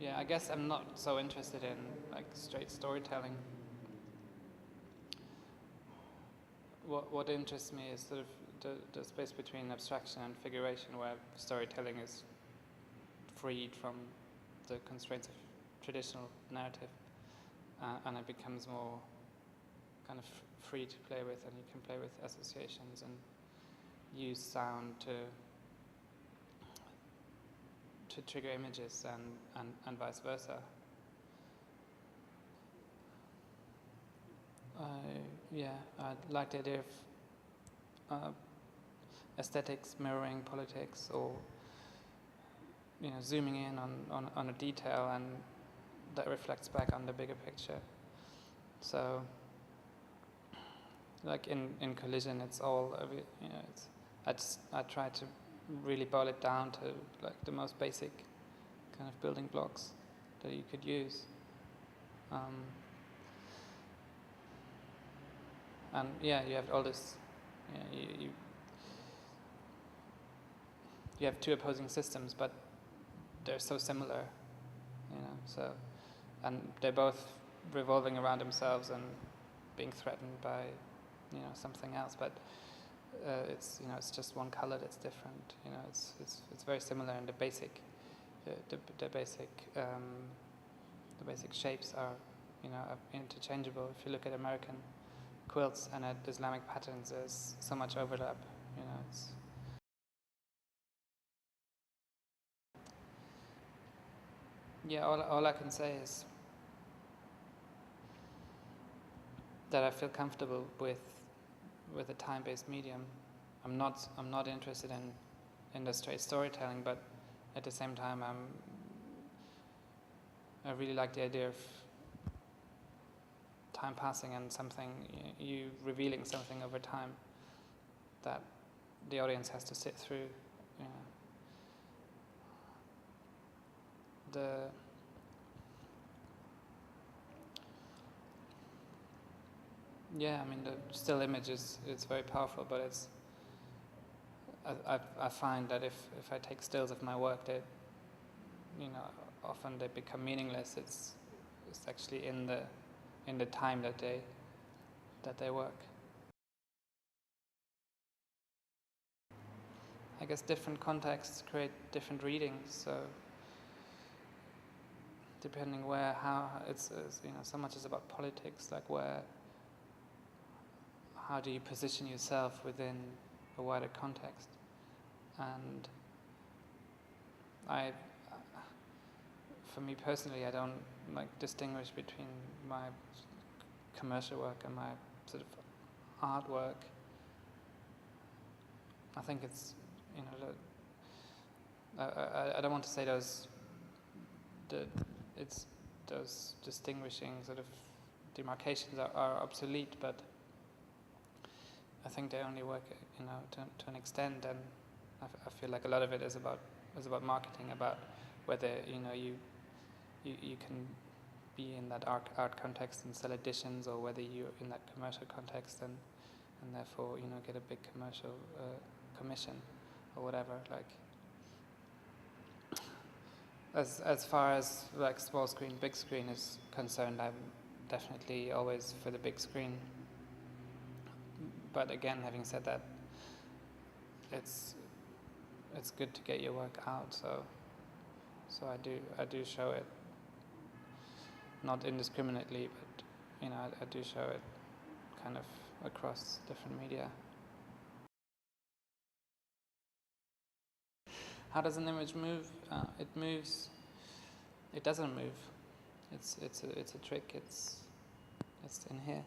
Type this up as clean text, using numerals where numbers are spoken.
Yeah, I guess I'm not so interested in like straight storytelling. What interests me is sort of the space between abstraction and figuration, where storytelling is freed from the constraints of traditional narrative, and it becomes more kind of free to play with, and you can play with associations and use sound to trigger images and vice versa. I like the idea of aesthetics mirroring politics, or zooming in on a detail, and that reflects back on the bigger picture. So, like in Collision, it's all I try to really boil it down to like the most basic kind of building blocks that you could use. And yeah, you have all this. You have two opposing systems, but they're so similar, So, and they're both revolving around themselves and being threatened by, something else. But it's just one color that's different. It's very similar in the basic. The basic shapes are interchangeable. If you look at American quilts and at Islamic patterns, there's so much overlap. All I can say is that I feel comfortable with a time-based medium. I'm not interested in the straight storytelling, but at the same time I really like the idea of time passing and something, you revealing something over time that the audience has to sit through. The still image it's very powerful, but I find that if I take stills of my work, they often they become meaningless. It's actually in the time that they work. I guess different contexts create different readings, so depending how it's so much is about politics, like how do you position yourself within a wider context. And for me personally, I don't distinguish between my commercial work and my sort of artwork. I think it's I don't want to say those distinguishing sort of demarcations are obsolete, but I think they only work to an extent, and I feel like a lot of it is about marketing, about whether you can be in that art context and sell editions, or whether you're in that commercial context and therefore get a big commercial commission or whatever. Like as far as like small screen, big screen is concerned, I'm definitely always for the big screen. But again, having said that, it's good to get your work out. So I do show it, not indiscriminately, but I do show it kind of across different media. How does an image move? It moves. It doesn't move. It's a trick. It's in here.